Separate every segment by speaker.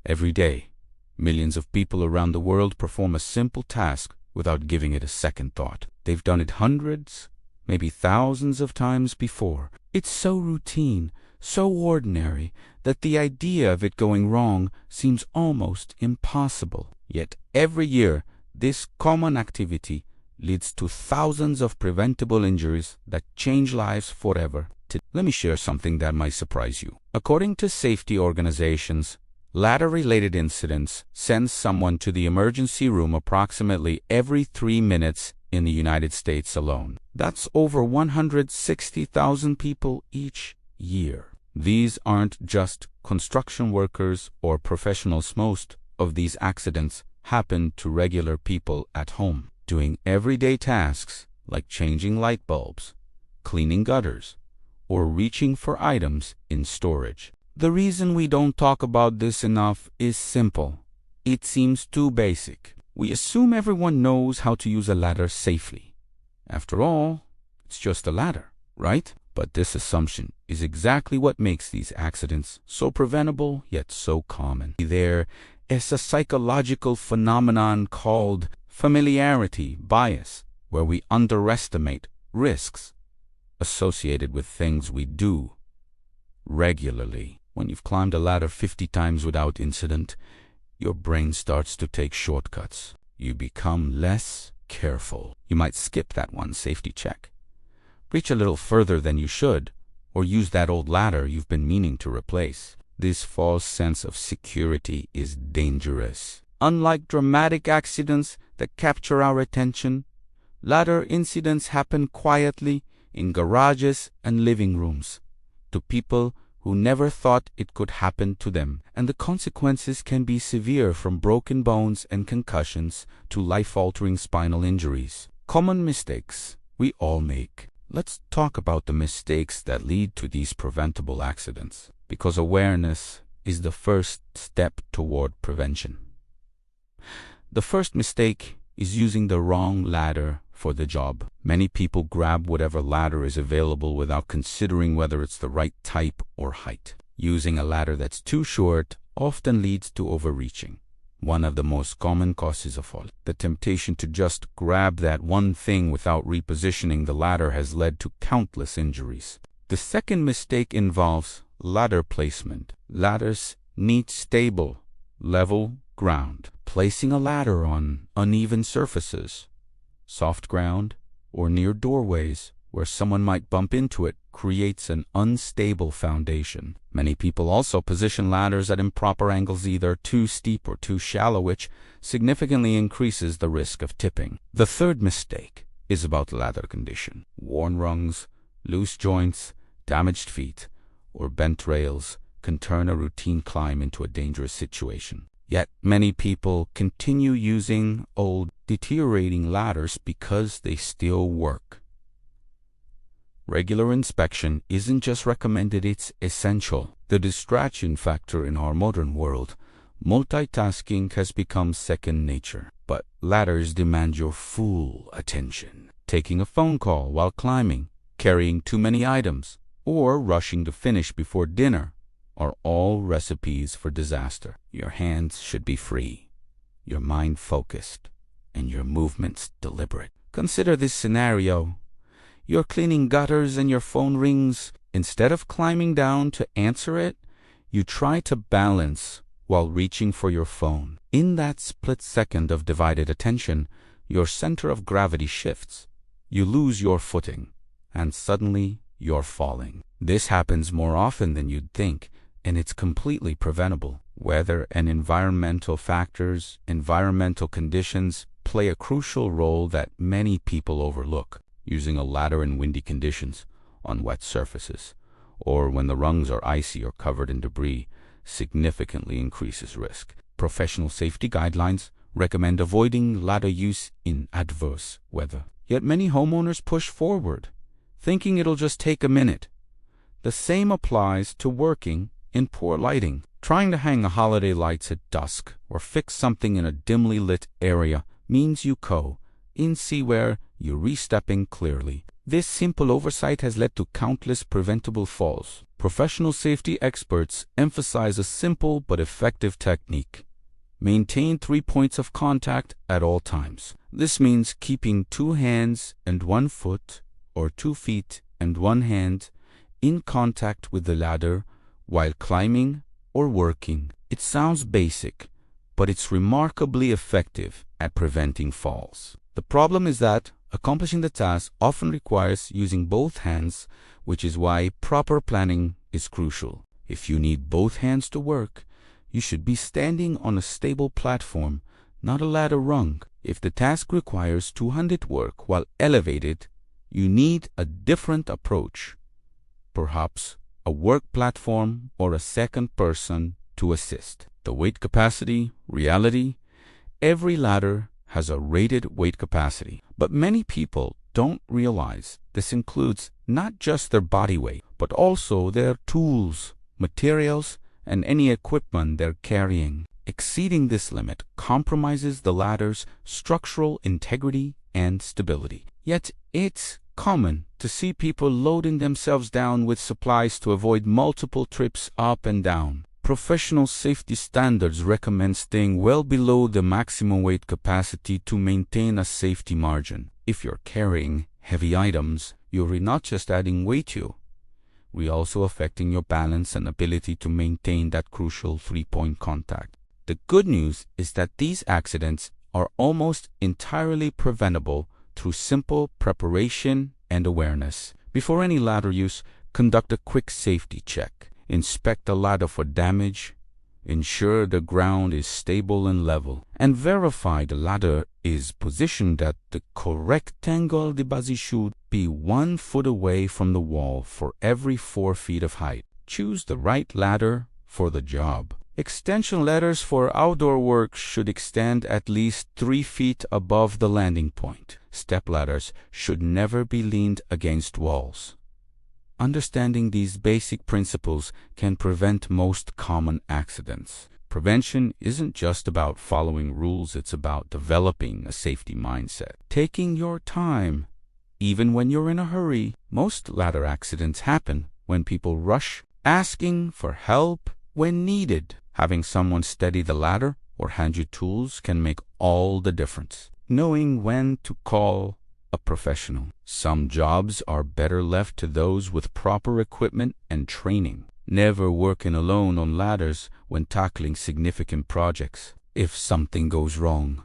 Speaker 1: Every day, millions of people around the world perform a simple task without giving it a second thought. They've done it hundreds, maybe thousands of times before. It's so routine, so ordinary, that the idea of it going wrong seems almost impossible. Yet every year, this common activity leads to thousands of preventable injuries that change lives forever. Let me share something that might surprise you. According to safety organizations, ladder-related incidents send someone to the emergency room approximately every 3 minutes in the United States alone. That's over 160,000 people each year. These aren't just construction workers or professionals. Most of these accidents happen to regular people at home, doing everyday tasks like changing light bulbs, cleaning gutters, or reaching for items in storage. The reason we don't talk about this enough is simple. It seems too basic. We assume everyone knows how to use a ladder safely. After all, it's just a ladder, right? But this assumption is exactly what makes these accidents so preventable yet so common. There is a psychological phenomenon called familiarity bias, where we underestimate risks associated with things we do regularly. When you've climbed a ladder 50 times without incident, your brain starts to take shortcuts. You become less careful. You might skip that one safety check, reach a little further than you should, or use that old ladder you've been meaning to replace. This false sense of security is dangerous. Unlike dramatic accidents that capture our attention, ladder incidents happen quietly in garages and living rooms to people who never thought it could happen to them, and the consequences can be severe, from broken bones and concussions to life-altering spinal injuries. Common mistakes we all make. Let's talk about the mistakes that lead to these preventable accidents, because awareness is the first step toward prevention. The first mistake is using the wrong ladder for the job. Many people grab whatever ladder is available without considering whether it's the right type or height. Using a ladder that's too short often leads to overreaching, one of the most common causes of fall. The temptation to just grab that one thing without repositioning the ladder has led to countless injuries. The second mistake involves ladder placement. Ladders need stable, level ground. Placing a ladder on uneven surfaces, soft ground, or near doorways where someone might bump into it creates an unstable foundation. Many people also position ladders at improper angles, either too steep or too shallow, which significantly increases the risk of tipping. The third mistake is about ladder condition. Worn rungs, loose joints, damaged feet, or bent rails can turn a routine climb into a dangerous situation. Yet many people continue using old, deteriorating ladders because they still work. Regular inspection isn't just recommended, it's essential. The distraction factor in our modern world, multitasking has become second nature. But ladders demand your full attention. Taking a phone call while climbing, carrying too many items, or rushing to finish before dinner are all recipes for disaster. Your hands should be free, your mind focused, and your movements deliberate. Consider this scenario. You're cleaning gutters and your phone rings. Instead of climbing down to answer it, you try to balance while reaching for your phone. In that split second of divided attention, your center of gravity shifts. You lose your footing, and suddenly you're falling. This happens more often than you'd think, and it's completely preventable. Weather and environmental factors, environmental conditions, play a crucial role that many people overlook. Using a ladder in windy conditions, on wet surfaces, or when the rungs are icy or covered in debris, significantly increases risk. Professional safety guidelines recommend avoiding ladder use in adverse weather. Yet many homeowners push forward, thinking it'll just take a minute. The same applies to working in poor lighting. Trying to hang the holiday lights at dusk or fix something in a dimly lit area means you in see where you're re-stepping clearly. This simple oversight has led to countless preventable falls. Professional safety experts emphasize a simple but effective technique. Maintain 3 points of contact at all times. This means keeping 2 hands and 1 foot, or 2 feet and 1 hand, in contact with the ladder while climbing or working. It sounds basic, but it's remarkably effective at preventing falls. The problem is that accomplishing the task often requires using both hands, which is why proper planning is crucial. If you need both hands to work, you should be standing on a stable platform, not a ladder rung. If the task requires two-handed work while elevated, you need a different approach. Perhaps a work platform or a second person to assist. The weight capacity, reality. Every ladder has a rated weight capacity, but many people don't realize this includes not just their body weight, but also their tools, materials, and any equipment they're carrying. Exceeding this limit compromises the ladder's structural integrity and stability. Yet it's common to see people loading themselves down with supplies to avoid multiple trips up and down. Professional safety standards recommend staying well below the maximum weight capacity to maintain a safety margin. If you're carrying heavy items, you're not just adding weight to you, we're also affecting your balance and ability to maintain that crucial 3-point contact. The good news is that these accidents are almost entirely preventable through simple preparation and awareness. Before any ladder use, conduct a quick safety check. Inspect the ladder for damage, ensure the ground is stable and level, and verify the ladder is positioned at the correct angle. The base should be 1 foot away from the wall for every 4 feet of height. Choose the right ladder for the job. Extension ladders for outdoor work should extend at least 3 feet above the landing point. Step ladders should never be leaned against walls. Understanding these basic principles can prevent most common accidents. Prevention isn't just about following rules, it's about developing a safety mindset. Taking your time, even when you're in a hurry. Most ladder accidents happen when people rush, asking for help when needed. Having someone steady the ladder or hand you tools can make all the difference. Knowing when to call a professional. Some jobs are better left to those with proper equipment and training. Never working alone on ladders when tackling significant projects. If something goes wrong,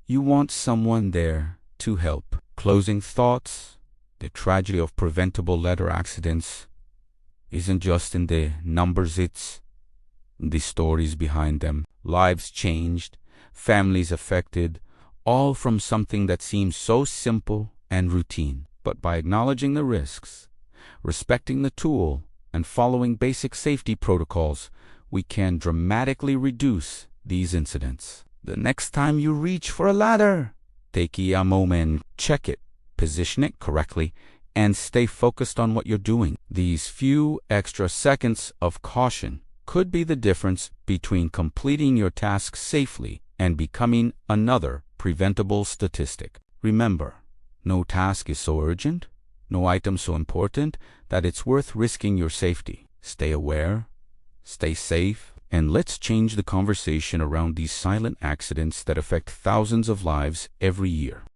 Speaker 1: you want someone there to help. Closing thoughts. The tragedy of preventable ladder accidents isn't just in the numbers, it's the stories behind them. Lives changed, families affected, all from something that seems so simple and routine. But by acknowledging the risks, respecting the tool, and following basic safety protocols, we can dramatically reduce these incidents. The next time you reach for a ladder, take a moment, check it, position it correctly, and stay focused on what you're doing. These few extra seconds of caution could be the difference between completing your task safely and becoming another preventable statistic. Remember, no task is so urgent, no item so important that it's worth risking your safety. Stay aware, stay safe, and let's change the conversation around these silent accidents that affect thousands of lives every year.